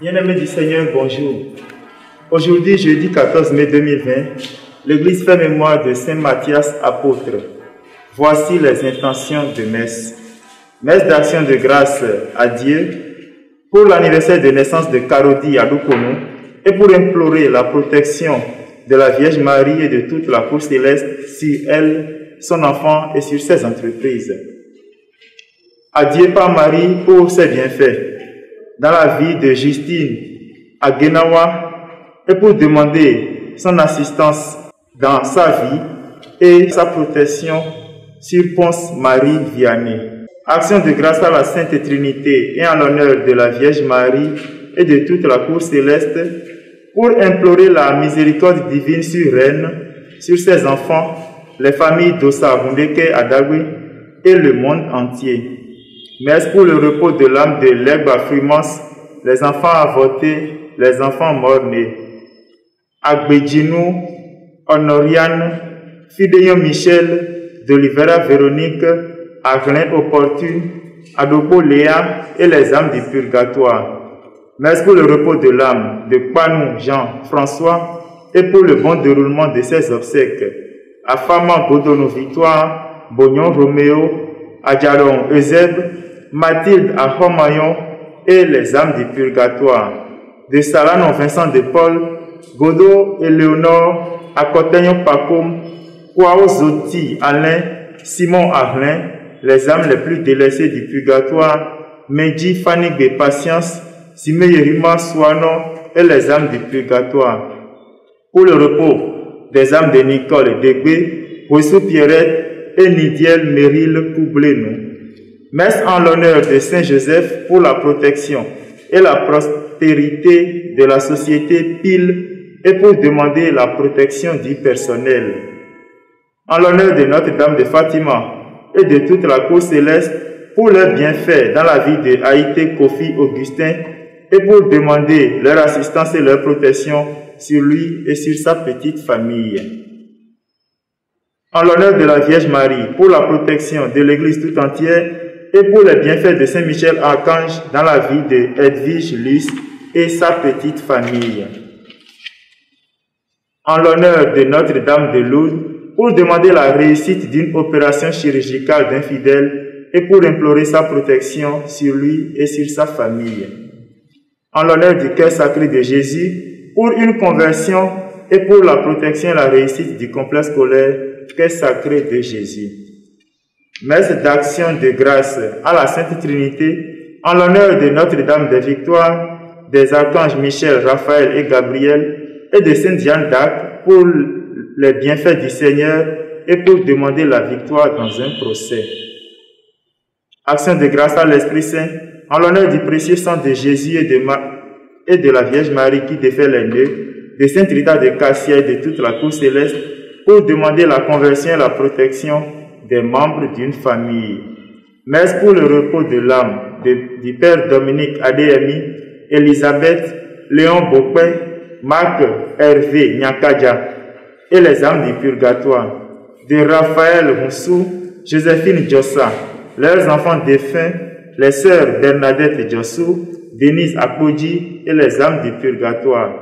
Bien-aimés du Seigneur, bonjour. Aujourd'hui, jeudi 14 mai 2020, l'Église fait mémoire de Saint Matthias apôtre. Voici les intentions de messe. Messe d'action de grâce à Dieu pour l'anniversaire de naissance de Karodi Adukono et pour implorer la protection de la Vierge Marie et de toute la cour céleste sur elle, son enfant et sur ses entreprises. À Dieu par Marie pour ses bienfaits dans la vie de Justine à Genawa et pour demander son assistance dans sa vie et sa protection sur Ponce Marie Vianney. Action de grâce à la Sainte Trinité et en l'honneur de la Vierge Marie et de toute la cour céleste pour implorer la miséricorde divine sur elle, sur ses enfants, les familles d'Ossa Hundeke Adagwe et le monde entier. Messe pour le repos de l'âme de Legba Frimans, les enfants avortés, les enfants morts-nés. Agbedjinou, Honoriane, Fideyon Michel, d'Olivera Véronique, Aglin Opportune, Adopo Léa et les âmes du purgatoire. Messe pour le repos de l'âme de Panou Jean-François et pour le bon déroulement de ses obsèques. Afama Bodono Victoire, Bognon Roméo, Adjaron Euseb, Mathilde Ahomayon et les âmes du purgatoire. De Salanon Vincent de Paul, Godot et Léonore, Akotenyon Pakoum, Kwao Zoti Alain, Simon Arlin, les âmes les plus délaissées du purgatoire, Medji Fanik de Patience, Simé Yerima Swano et les âmes du purgatoire. Pour le repos des âmes de Nicole Degbe, Wessou Pierrette et Nidiel Meryl Koublenou. Messe en l'honneur de Saint Joseph pour la protection et la prospérité de la société Pile et pour demander la protection du personnel. En l'honneur de Notre-Dame de Fatima et de toute la cour céleste pour leurs bienfaits dans la vie de Haïté Kofi Augustin et pour demander leur assistance et leur protection sur lui et sur sa petite famille. En l'honneur de la Vierge Marie pour la protection de l'Église tout entière et pour les bienfaits de Saint Michel Archange dans la vie de Edwige Lys et sa petite famille. En l'honneur de Notre-Dame de Lourdes, pour demander la réussite d'une opération chirurgicale d'un fidèle et pour implorer sa protection sur lui et sur sa famille. En l'honneur du cœur sacré de Jésus, pour une conversion et pour la protection et la réussite du complexe scolaire cœur sacré de Jésus. Messe d'action de grâce à la Sainte Trinité, en l'honneur de Notre-Dame des Victoires, des archanges Michel, Raphaël et Gabriel, et de Sainte Jeanne d'Arc pour les bienfaits du Seigneur et pour demander la victoire dans un procès. Action de grâce à l'Esprit Saint, en l'honneur du précieux sang de Jésus et de la Vierge Marie qui défait les nœuds, de Sainte Rita de Cassia et de toute la cour céleste, pour demander la conversion et la protection des membres d'une famille. Messe pour le repos de l'âme du Père Dominique Adéami, Elisabeth, Léon Bokwe, Marc Hervé Nyakadja et les âmes du purgatoire, de Raphaël Moussou, Joséphine Djossa, leurs enfants défunts, les sœurs Bernadette Djossou, Denise Akodji et les âmes du purgatoire,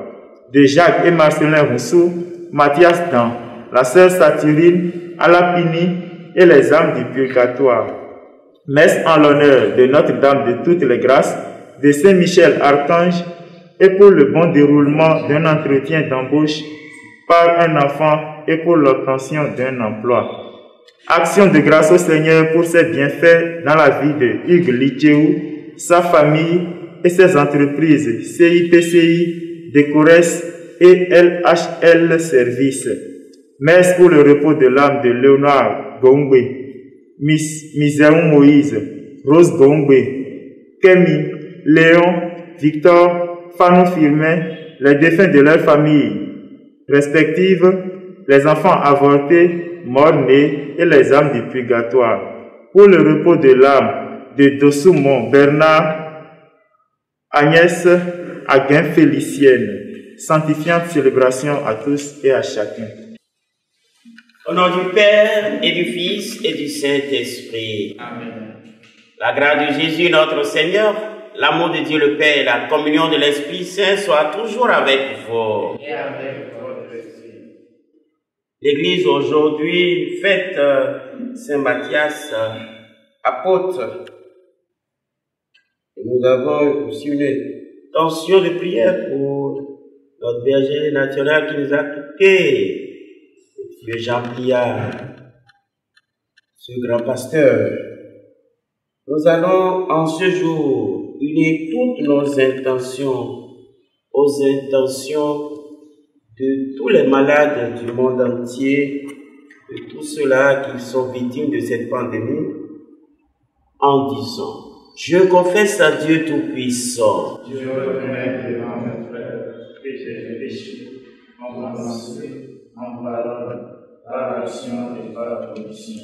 de Jacques et Marcelin Moussou, Mathias Dan, la sœur Saturine, Alapini et les âmes du purgatoire. Messe en l'honneur de Notre-Dame de toutes les grâces, de Saint Michel Archange et pour le bon déroulement d'un entretien d'embauche par un enfant et pour l'obtention d'un emploi. Action de grâce au Seigneur pour ses bienfaits dans la vie de Hugues Litchéou, sa famille et ses entreprises CIPCI, Décores et LHL Service. Messe pour le repos de l'âme de Léonard Gongwe, Miséon Moïse, Rose Gongwe, Kémy, Léon, Victor, Fanou Firmin, les défunts de leur famille respectives, les enfants avortés, morts-nés et les âmes du purgatoire. Pour le repos de l'âme de Dossoumon Bernard, Agnès Aguin Félicienne, sanctifiante célébration à tous et à chacun. Au nom du Père et du Fils et du Saint-Esprit. Amen. La grâce de Jésus notre Seigneur, l'amour de Dieu le Père et la communion de l'Esprit Saint soient toujours avec vous. Et avec votre esprit. L'Église aujourd'hui fête Saint Matthias, apôtre. Et nous avons aussi une intention de prière pour notre berger national qui nous a quittés, M. Jean Pliard, ce grand pasteur. Nous allons en ce jour unir toutes nos intentions aux intentions de tous les malades du monde entier, de tous ceux-là qui sont victimes de cette pandémie, en disant: je confesse à Dieu Tout-Puissant. Je reconnais devant mes frères que j'ai péché en pensée, en parole, par action et par commission.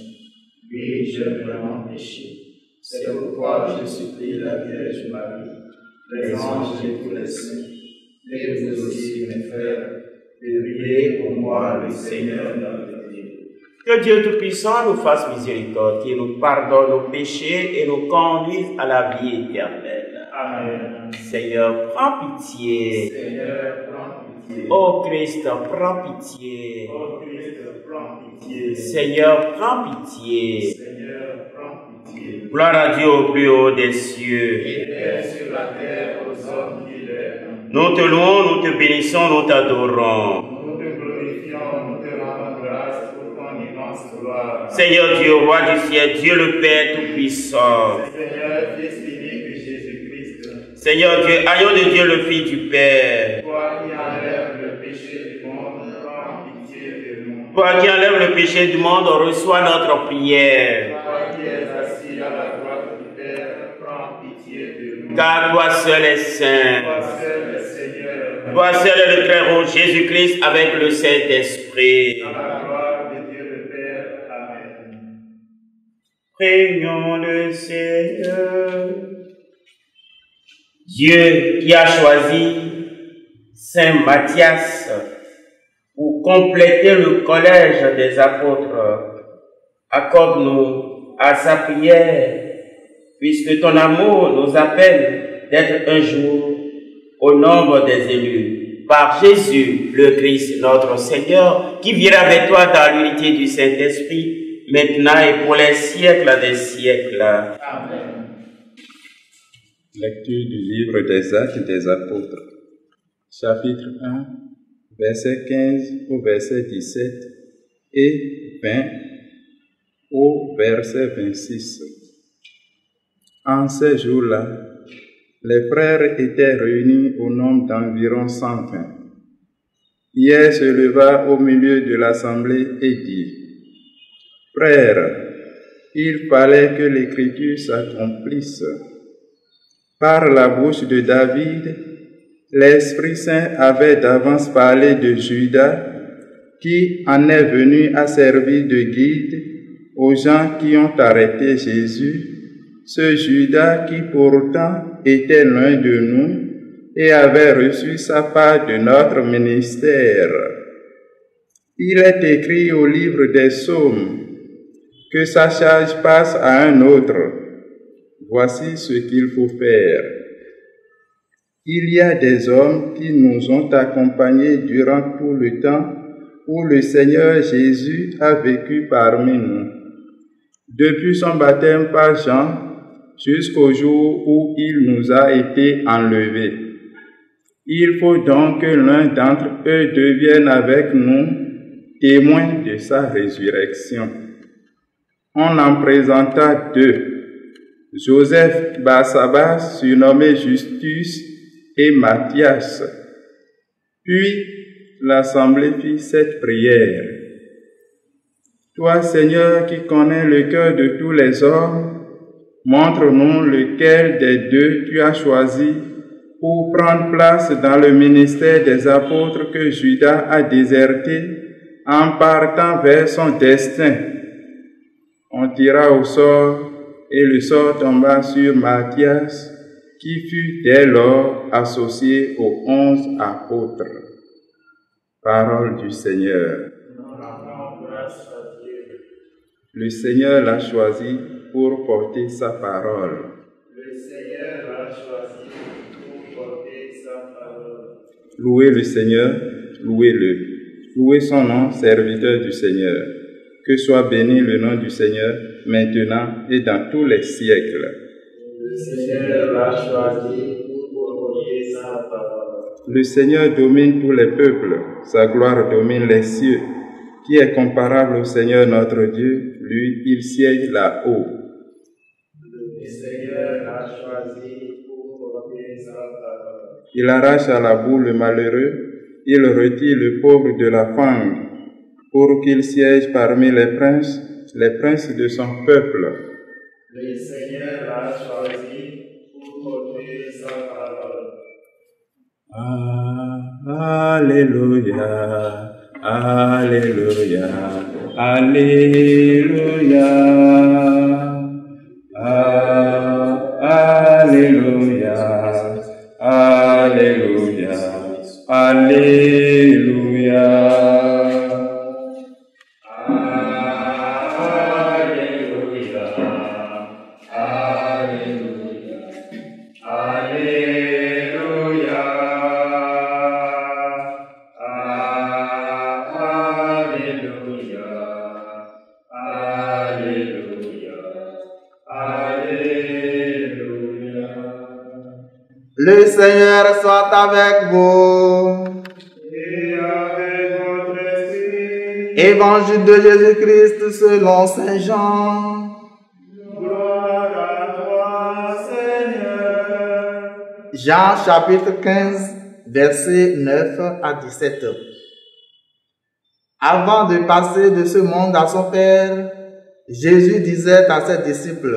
Oui, j'ai vraiment péché. C'est pourquoi je supplie la Vierge Marie, les anges et tous les saints, et vous aussi, mes frères, de prier pour moi, le Seigneur notre Dieu. Que Dieu Tout-Puissant nous fasse miséricorde, qu'il nous pardonne nos péchés et nous conduise à la vie éternelle. Amen. Seigneur, prends pitié. Seigneur, prends pitié. Ô Christ, prends pitié. Ô Christ, prends pitié. Seigneur, prends pitié. Seigneur, prends pitié. Gloire à Dieu au plus haut des cieux. Et paix sur la terre aux hommes qui l'aiment. Nous te louons, nous te bénissons, nous t'adorons. Nous te glorifions, nous te rendons grâce pour ton immense gloire. Seigneur Dieu, roi du ciel, Dieu le Père Tout-Puissant. Seigneur, Fils unique de Jésus-Christ. Seigneur Dieu, agneau de Dieu le Fils du Père. Toi qui enlèves le péché du monde, prends pitié de nous. Toi qui enlèves le péché du monde, reçois notre prière. Toi qui es assis à la droite du Père, prends pitié de nous. Car toi seul es saint. Toi seul est Seigneur. Toi seul est le très haut Jésus-Christ avec le Saint-Esprit. Dans la gloire de Dieu le Père. Amen. Prions le Seigneur. Dieu qui a choisi Saint Matthias pour compléter le collège des apôtres, accorde-nous à sa prière, puisque ton amour nous appelle d'être un jour au nombre des élus, par Jésus le Christ notre Seigneur, qui vivra avec toi dans l'unité du Saint-Esprit, maintenant et pour les siècles des siècles. Amen. Lecture du livre des Actes des Apôtres, chapitre 1, verset 15 au verset 17 et 20 au verset 26. En ces jours-là, les frères étaient réunis au nombre d'environ 120. Pierre se leva au milieu de l'assemblée et dit: Frères, il fallait que l'Écriture s'accomplisse. Par la bouche de David, l'Esprit Saint avait d'avance parlé de Judas, qui en est venu à servir de guide aux gens qui ont arrêté Jésus, ce Judas qui pourtant était l'un de nous et avait reçu sa part de notre ministère. Il est écrit au livre des Psaumes que sa charge passe à un autre. Voici ce qu'il faut faire. Il y a des hommes qui nous ont accompagnés durant tout le temps où le Seigneur Jésus a vécu parmi nous, depuis son baptême par Jean jusqu'au jour où il nous a été enlevé. Il faut donc que l'un d'entre eux devienne avec nous témoin de sa résurrection. On en présenta deux, Joseph Barsabas, surnommé Justus, et Matthias. Puis l'assemblée fit cette prière. Toi, Seigneur, qui connais le cœur de tous les hommes, montre-nous lequel des deux tu as choisi pour prendre place dans le ministère des apôtres que Judas a déserté en partant vers son destin. On tira au sort et le sort tomba sur Matthias, qui fut dès lors associé aux 11 apôtres. Parole du Seigneur. Le Seigneur l'a choisi pour porter sa parole. Le Seigneur l'a choisi Louez le Seigneur, louez-le. Louez son nom, serviteur du Seigneur. Que soit béni le nom du Seigneur, maintenant et dans tous les siècles. Le Seigneur l'a choisi pour promulguer sa parole. Le Seigneur domine tous les peuples, sa gloire domine les cieux. Qui est comparable au Seigneur notre Dieu? Lui, il siège là-haut. Le Seigneur l'a choisi pour promulguer sa parole. Il arrache à la boue le malheureux, il retire le pauvre de la fange, pour qu'il siège parmi les princes de son peuple. Le Seigneur l'a choisi pour promulguer sa parole. Alléluia, Alléluia, Alléluia, Alléluia, Alléluia, Alléluia. Le Seigneur soit avec vous. Et avec votre esprit. Évangile de Jésus-Christ selon Saint Jean. Gloire à toi, Seigneur. Jean chapitre 15, versets 9 à 17. Avant de passer de ce monde à son Père, Jésus disait à ses disciples: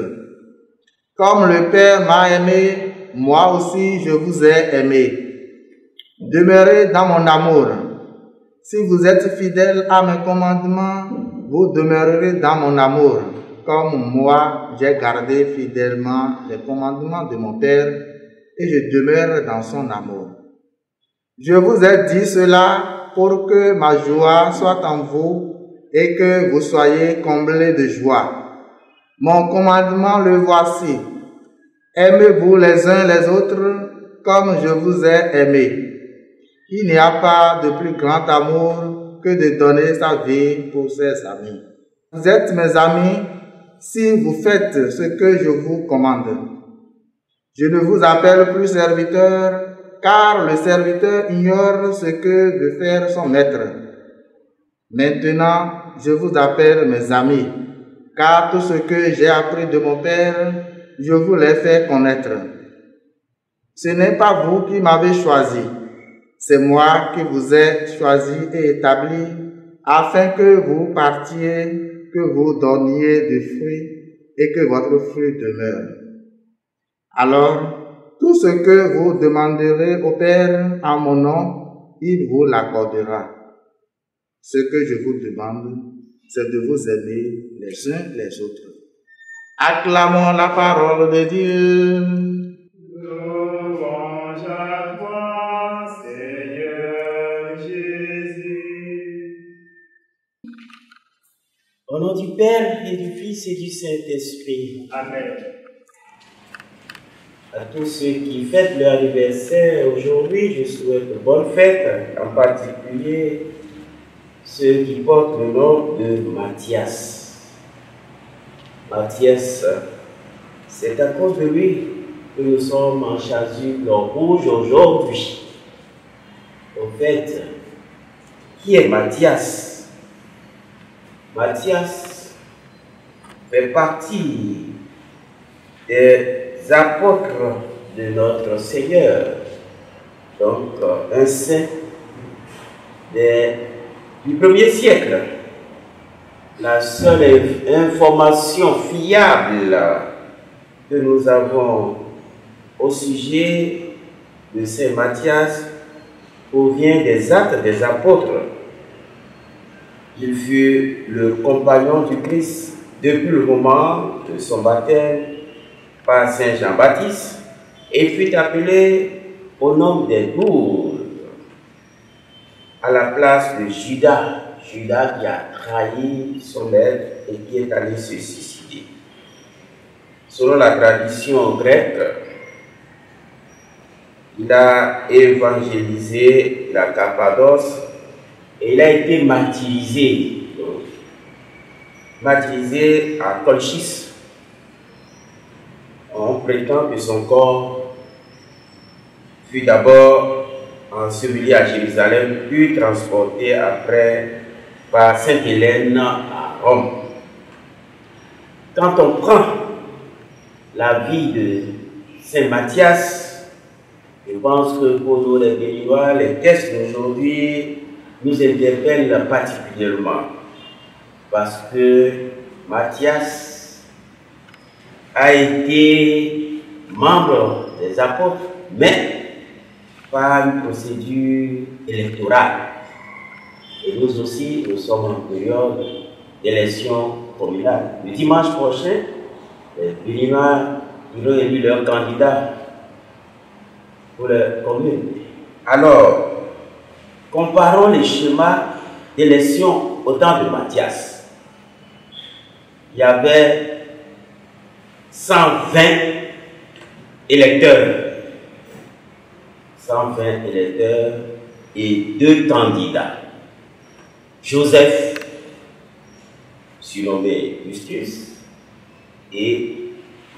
Comme le Père m'a aimé, moi aussi je vous ai aimé. Demeurez dans mon amour. Si vous êtes fidèles à mes commandements, vous demeurerez dans mon amour, comme moi j'ai gardé fidèlement les commandements de mon Père et je demeure dans son amour. Je vous ai dit cela pour que ma joie soit en vous et que vous soyez comblés de joie. Mon commandement le voici: aimez-vous les uns les autres comme je vous ai aimé. Il n'y a pas de plus grand amour que de donner sa vie pour ses amis. Vous êtes mes amis si vous faites ce que je vous commande. Je ne vous appelle plus serviteur, car le serviteur ignore ce que veut faire son maître. Maintenant, je vous appelle mes amis, car tout ce que j'ai appris de mon Père, je vous l'ai fait connaître. Ce n'est pas vous qui m'avez choisi, c'est moi qui vous ai choisi et établi, afin que vous partiez, que vous donniez du fruit et que votre fruit demeure. Alors, tout ce que vous demanderez au Père en mon nom, il vous l'accordera. Ce que je vous demande, c'est de vous aimer les uns les autres. Acclamons la parole de Dieu. Louange à toi, Seigneur Jésus. Au nom du Père et du Fils et du Saint-Esprit. Amen. À tous ceux qui fêtent leur anniversaire aujourd'hui, je souhaite de bonnes fêtes, en particulier ceux qui portent le nom de Matthias. Matthias, c'est à cause de lui que nous sommes en chasuble rouge aujourd'hui. En fait, qui est Matthias? Matthias fait partie des apôtres de notre Seigneur, donc un saint du 1er siècle. La seule information fiable que nous avons au sujet de Saint Matthias provient des Actes des Apôtres. Il fut le compagnon du Christ depuis le moment de son baptême par Saint Jean-Baptiste et fut appelé au nom des 12 à la place de Judas. Judas qui a trahi son maître et qui est allé se suicider. Selon la tradition grecque, Il a évangélisé la Cappadoce et il a été martyrisé. Martyrisé à Colchis. On prétend que son corps fut d'abord enseveli à Jérusalem, puis transporté après par Sainte Hélène à Rome. Quand on prend la vie de Saint Matthias, je pense que pour nous les Béninois, les textes d'aujourd'hui nous interpellent particulièrement parce que Matthias a été membre des apôtres, mais par une procédure électorale. Et nous aussi, nous sommes en période d'élection communale. Le dimanche prochain, les Béninois ont élu leur candidat pour la commune. Alors, comparons les schémas d'élection au temps de Matthias. Il y avait 120 électeurs. 120 électeurs et 2 candidats. Joseph, surnommé Justus, et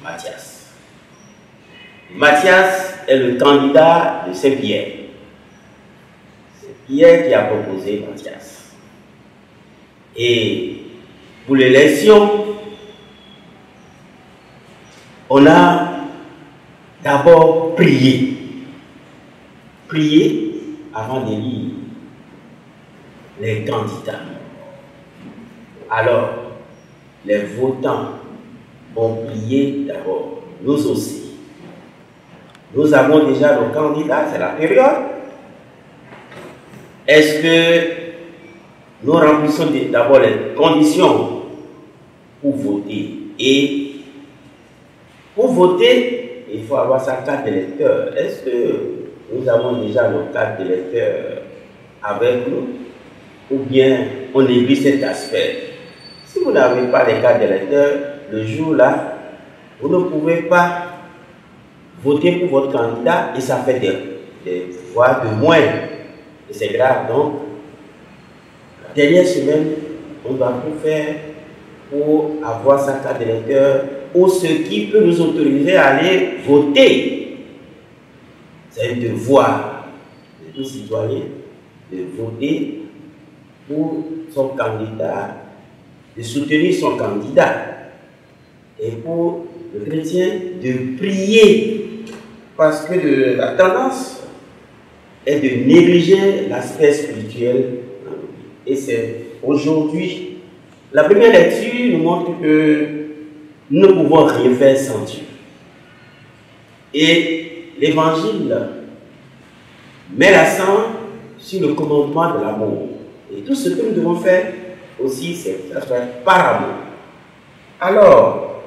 Matthias. Matthias est le candidat de Saint-Pierre. C'est Pierre qui a proposé Matthias. Et pour l'élection, on a d'abord prié. Prier avant d'élire les candidats. Alors, les votants ont prié d'abord, nous aussi. Nous avons déjà nos candidats, c'est la période. Est-ce que nous remplissons d'abord les conditions pour voter? Et pour voter, il faut avoir sa carte d'électeur. Est-ce que nous avons déjà nos cartes d'électeurs avec nous? Ou bien on néglige cet aspect? Si vous n'avez pas les cartes d'électeurs, le jour-là, vous ne pouvez pas voter pour votre candidat et ça fait des voix de moins. Et c'est grave. Donc, la dernière semaine, on doit tout faire pour avoir sa carte d'électeur ou ce qui peut nous autoriser à aller voter. C'est un devoir de tout citoyen de voter pour son candidat, de soutenir son candidat. Et pour le chrétien, de prier. Parce que la tendance est de négliger l'aspect spirituel. Et c'est aujourd'hui, la première lecture nous montre que nous ne pouvons rien faire sans Dieu. Et l'évangile met l'accent sur le commandement de l'amour. Et tout ce que nous devons faire aussi, c'est faire par amour. Alors,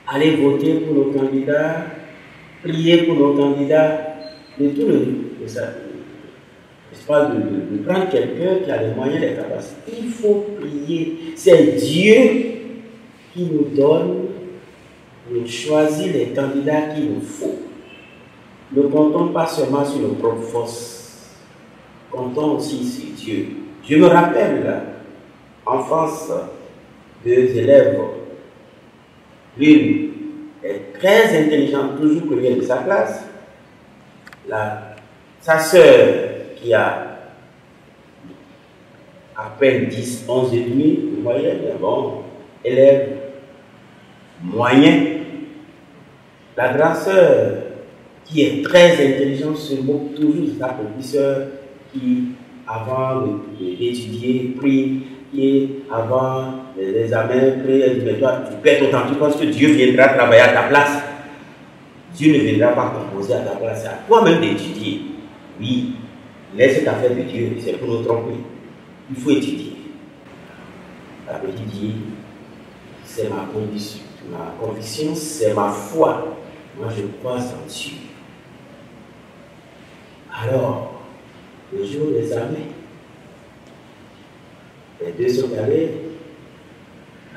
allez voter pour nos candidats, prier pour nos candidats, de tout de prendre quelqu'un qui a les moyens, les capacités. Il faut prier. C'est Dieu qui nous donne, nous choisit les candidats qu'il nous faut. Ne comptons pas seulement sur nos propres forces, comptons aussi sur Dieu. Je me rappelle, en France, 2 élèves, l'une est très intelligente, toujours première de sa classe, sa sœur qui a à peine 10, 11 et demi de moyenne, bon, élève moyen. La grande sœur qui est très intelligente se moque toujours de sa professeure qui, avant d'étudier, prie, qui, avant les examens, prie, elle dit, mais toi, tu perds ton temps, tu penses que Dieu viendra travailler à ta place. Dieu ne viendra pas composer à ta place, c'est à toi-même d'étudier. Oui, laisse cette affaire de Dieu, c'est pour nous tromper. Il faut étudier. La petite dit, c'est ma condition, ma conviction, c'est ma foi. Moi, je crois en Dieu. Alors, le jour des examens, les deux sont allés,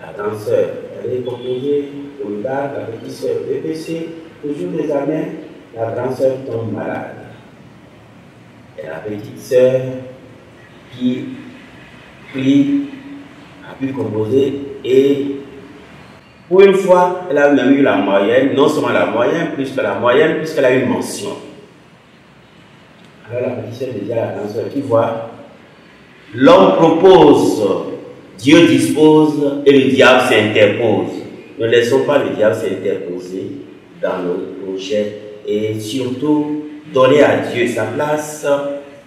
la grande sœur, elle est composée au bac, la petite sœur, BPC, le jour des examens, la grande sœur tombe malade. Et la petite sœur qui prie a pu composer et pour une fois, elle a même eu la moyenne, non seulement la moyenne, plus que la moyenne, puisqu'elle a eu une mention. Alors la petite sœur dit à la grande sœur qui voit, l'homme propose, Dieu dispose et le diable s'interpose. Ne laissons pas le diable s'interposer dans nos projets et surtout donner à Dieu sa place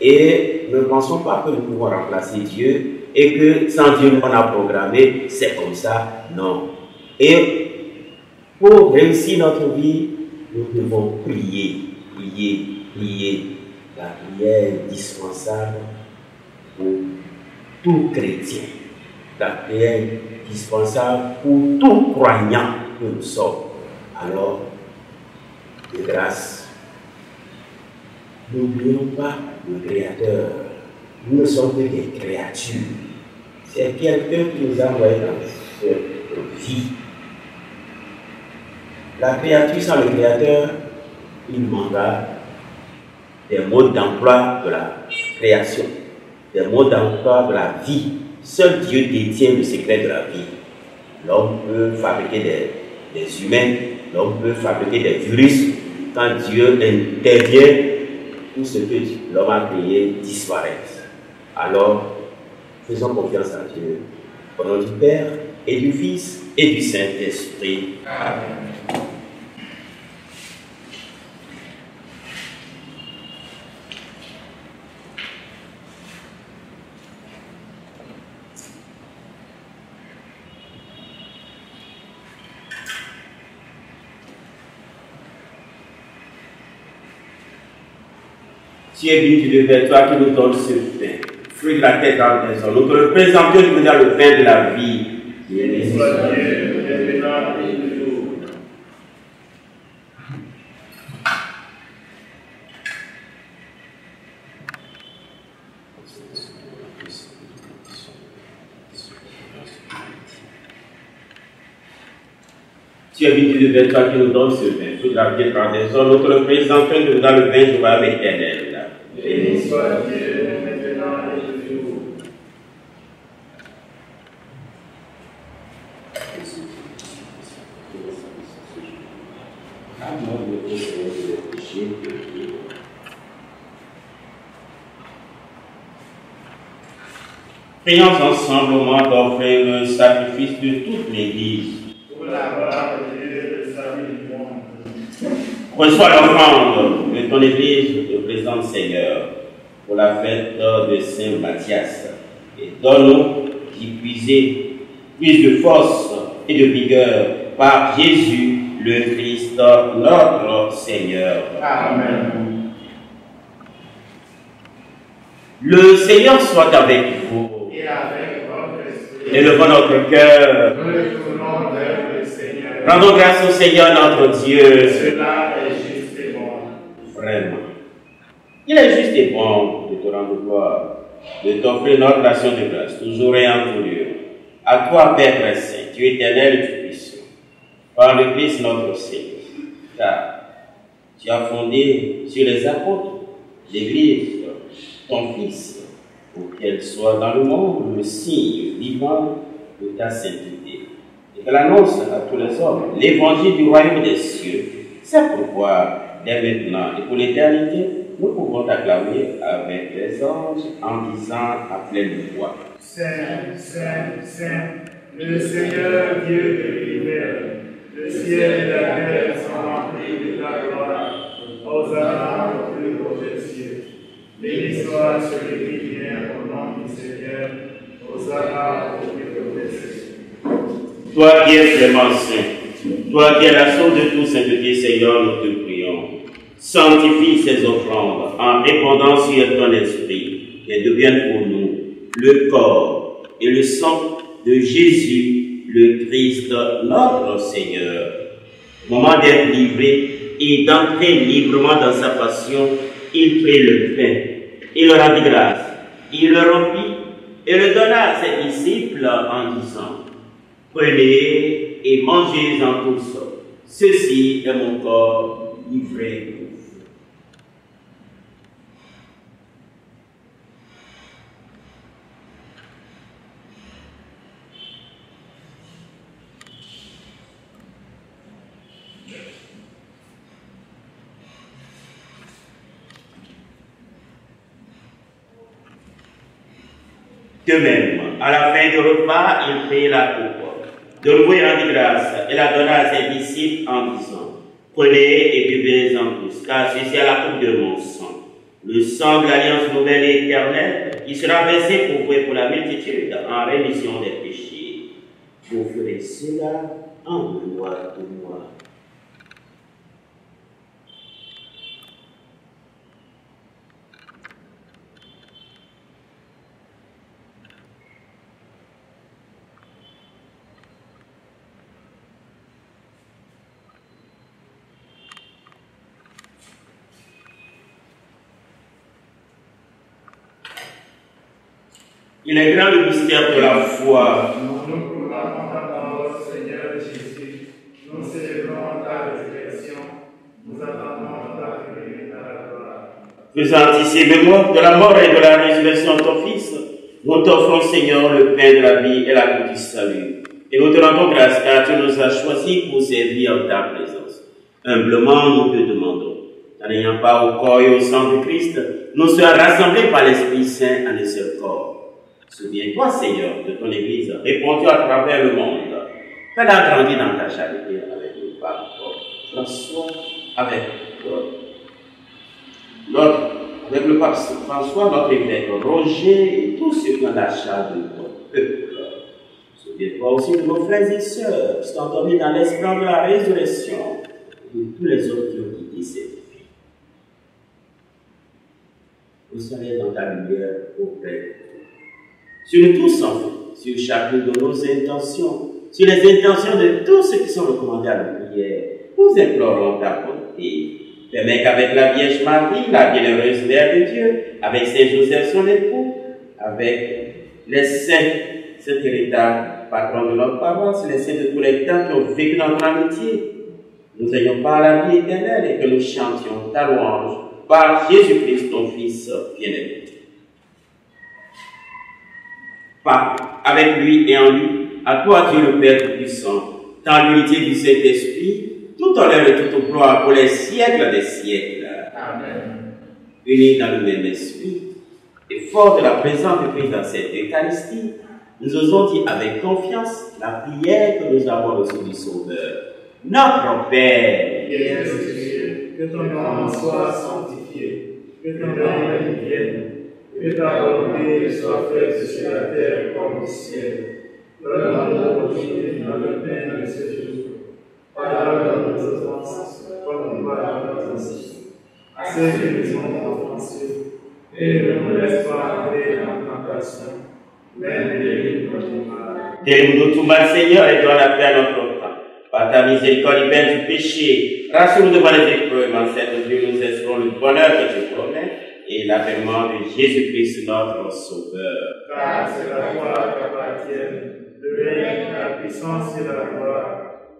et ne pensons pas que nous pouvons remplacer Dieu et que sans Dieu on a programmé, c'est comme ça, non. Et pour réussir notre vie, nous devons prier, prier, prier. La prière est indispensable pour tout chrétien. La prière est indispensable pour tout croyant que nous sommes. Alors, de grâce, n'oublions pas le Créateur. Nous ne sommes que des créatures. C'est quelqu'un qui nous a envoyés dans cette vie. La créature sans le Créateur, il manquera des modes d'emploi de la création, des modes d'emploi de la vie. Seul Dieu détient le secret de la vie. L'homme peut fabriquer des humains, l'homme peut fabriquer des virus. Quand Dieu intervient, tout ce que l'homme a créé disparaît. Alors, faisons confiance à Dieu. Au nom du Père et du Fils et du Saint-Esprit. Amen. Tu es béni de Dieu, toi qui nous donnes ce pain, fruit de la tête dans les hommes. Nous te le présentons, nous dans le pain de la vie. Béni soit Dieu, maintenant et toujours. Tu es béni de Dieu, toi qui nous donnes ce pain, fruit de la tête dans les hommes. Nous te le présentons, nous dans le pain du royaume éternel. Béni soit Dieu, maintenant et toujours. Prions ensemble au moment d'offrir le sacrifice de toute l'Église. Pour la gloire de Dieu, le salut du monde. Reçois l'offrande de ton Église, le présent Seigneur, pour la fête de Saint Matthias. Et donne-nous d'y puiser plus de force et de vigueur par Jésus, le Christ, notre Seigneur. Amen. Le Seigneur soit avec vous. Et avec votre esprit. Élevons notre cœur. Nous retournons vers le Seigneur. Rendons grâce au Seigneur notre Dieu. Cela est juste et bon. Vraiment. Il est juste et bon de te rendre gloire, de t'offrir notre ration de grâce, toujours et en tout lieu. À toi, Père très saint, Dieu éternel et tout-puissant, par le Christ notre Seigneur. Car tu as fondé sur les apôtres l'Église, ton Fils, pour qu'elle soit dans le monde le signe vivant de ta sainteté, et qu'elle annonce à tous les hommes l'évangile du royaume des cieux. C'est pourquoi, dès maintenant et pour l'éternité, nous pouvons t'acclamer avec les anges en disant à pleine voix: Saint, Saint, Saint, le Seigneur Dieu de l'univers, le ciel et la terre sont remplis de ta gloire. Hosanna au plus haut des cieux. Béni soit celui qui vient au nom du Seigneur. Hosanna au plus haut des cieux. Toi qui es vraiment saint, toi qui es la source de toute sainteté, Seigneur, nous te prions. Sanctifie ces offrandes en répandant sur ton esprit et devienne pour nous le corps et le sang de Jésus, le Christ, notre Seigneur. Au moment d'être livré et d'entrer librement dans sa passion, il prit le pain, il le rendit grâce, il le rompit et le donna à ses disciples en disant: Prenez et mangez-en tous, ceci est mon corps livré. De même, à la fin du repas, il prit la coupe. De nouveau, il rendit grâce et la donna à ses disciples en disant, prenez et buvez-en tous, car ceci est la coupe de mon sang, le sang de l'alliance nouvelle et éternelle, qui sera versé pour vous et pour la multitude en rémission des péchés. Vous ferez cela en mémoire de moi. Il est grand le mystère de la foi. Nous proclamons ta parole, Seigneur Jésus. Nous célébrons ta résurrection. Nous attendons ta venue à la gloire. Faisant ici mémoire de la mort et de la résurrection de ton Fils, nous t'offrons, Seigneur, le pain de la vie et la coupe du salut. Et nous te rendons grâce car tu nous as choisis pour servir en ta présence. Humblement, nous te demandons, en n'ayant pas au corps et au sang de Christ, nous soyons rassemblés par l'Esprit Saint en un seul corps. Souviens-toi, Seigneur, de ton Église, répandu à travers le monde. Fais-la grandir dans ta charité avec nous par François, avec le pape François, notre évêque Roger, et tous ceux qui ont la charge de ton peuple. Souviens-toi aussi de nos frères et sœurs qui sont endormis dans l'espoir de la résurrection, et de tous les autres qui ont quitté cette vie. Vous serez dans ta lumière auprès sur nous tous en fait, sur chacune de nos intentions, sur les intentions de tous ceux qui sont recommandés à la prière. Nous implorons ta bonté. Permets qu'avec la Vierge Marie, la bienheureuse Mère de Dieu, avec Saint Joseph son époux, avec les saints, cet héritage, patron de notre paroisse, les saints de tous les temps qui ont vécu dans notre amitié, nous ayons par la vie éternelle et que nous chantions ta louange par Jésus-Christ, ton Fils bien-aimé. Par, avec lui et en lui, à toi Dieu le Père Tout-Puissant, dans l'unité du Saint-Esprit, tout honneur et toute gloire pour les siècles des siècles. Amen. Unis dans le même esprit, et fort de la présence de Christ dans cette Eucharistie, nous osons dire avec confiance la prière que nous avons reçue du Sauveur. Notre Père, qui es aux cieux, que ton nom soit sanctifié, que ton règne vienne. Que ta volonté soit faite sur la terre comme au ciel. Donne-nous aujourd'hui notre pain de ce jour. Pardonne nos offenses, comme nous pardonnons aussi à ceux qui nous ont offensés. Et ne nous laisse pas entrer en tentation, mais délivre-nous du mal. Délivre-nous de tout mal, Seigneur, et donne la paix à notre temps. Par ta miséricorde, libère du péché. Rassure-nous devant les épreuves, en cette Dieu, nous espérons le bonheur que tu promets. Et l'avènement de Jésus-Christ, notre Sauveur. Car c'est la gloire qu'appartiennent le règne, la puissance et la gloire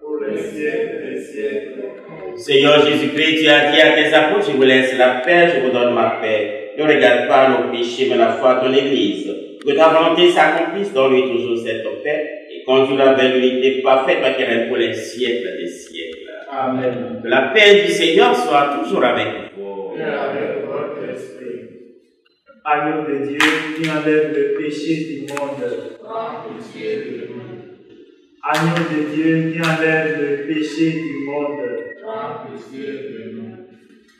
pour les siècles des siècles. Seigneur Jésus-Christ, tu as dit à tes apôtres, je vous laisse la paix, je vous donne ma paix. Ne regarde pas nos péchés, mais la foi de ton Église. Que ta volonté s'accomplisse, donne-lui toujours cette paix et conduis-la vers l'unité parfaite qui règne pour les siècles des siècles. Amen. Que la paix du Seigneur soit toujours avec vous. Et avec votre esprit. Agneau de Dieu qui enlève le péché du monde. Agneau de Dieu qui enlève le péché du monde.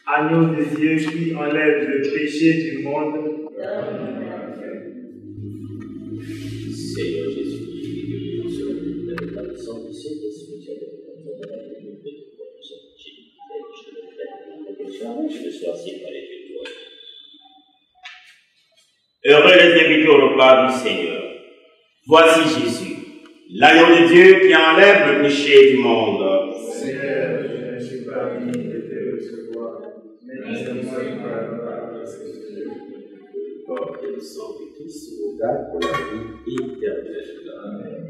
Agneau de Dieu qui enlève le péché du monde. Seigneur Jésus, qui nous sur la puissance du Saint-Esprit, je me suis assis par les yeux. Heureux les invités au repas du Seigneur. Voici Jésus, l'agneau de Dieu qui enlève le péché du monde. Seigneur, je ne suis pas digne de te recevoir, mais laisse-moi par la parole de ce Dieu. Le corps et le sang de Christ nous garde pour la vie éternelle. Amen.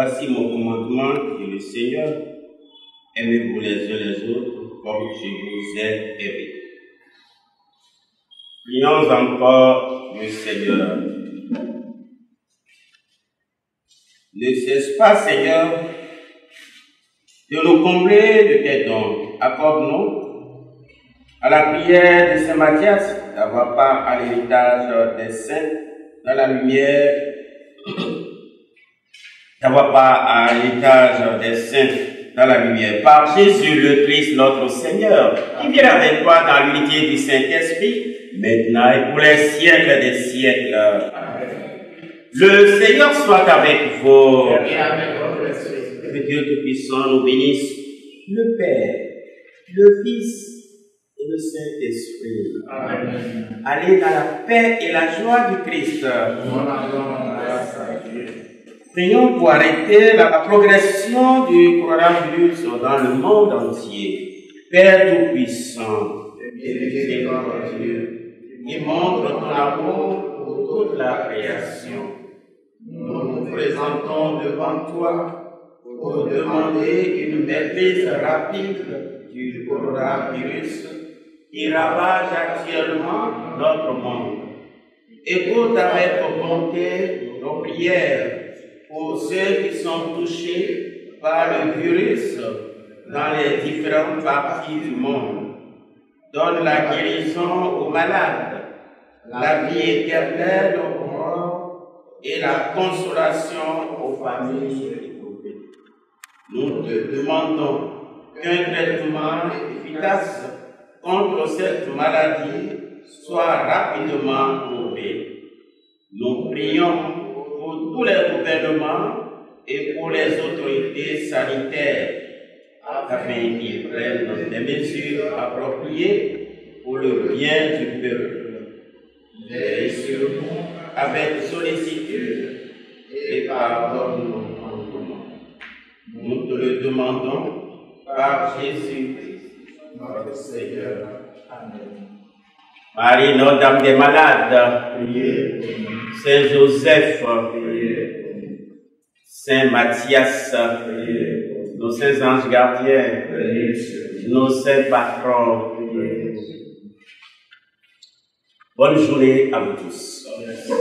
Voici mon commandement, dit le Seigneur. Aimez-vous les uns les autres comme je vous ai aimé. Prions encore le Seigneur. Ne cesse pas, Seigneur, de nous combler de tes dons. Accorde-nous à la prière de Saint Matthias d'avoir part à l'héritage des saints dans la lumière, d'avoir part à l'héritage des saints dans la lumière. Par Jésus le Christ, notre Seigneur, qui vient avec toi dans l'unité du Saint-Esprit, maintenant et pour les siècles des siècles. Amen. Le Seigneur soit avec vous. Et avec votre esprit. Que Dieu Tout-Puissant nous bénisse, le Père, le Fils et le Saint-Esprit. Amen. Allez dans la paix et la joie du Christ. Prions pour arrêter la progression du coronavirus dans le monde entier. Père Tout-Puissant, Dieu, et montre ton amour pour toute la création. Nous nous présentons devant toi pour demander une maîtrise rapide du coronavirus qui ravage actuellement notre monde. Écoute avec bonté nos prières pour ceux qui sont touchés par le virus dans les différentes parties du monde. Donne la guérison aux malades, la vie éternelle aux morts et la consolation aux familles éprouvées. Nous te demandons qu'un traitement efficace contre cette maladie soit rapidement trouvé. Nous prions pour tous les gouvernements et pour les autorités sanitaires afin qu'ils prennent des mesures appropriées pour le bien du peuple. Veille sur nous avec sollicitude et pardonne nos manquements. Nous te le demandons par Jésus-Christ, notre Seigneur. Amen. Marie, Notre-Dame des Malades, priez. Saint Joseph, priez. Saint Matthias, priez. Nos saints anges gardiens, priez. Nos saints patrons, priez. Bonne journée à vous tous. Merci.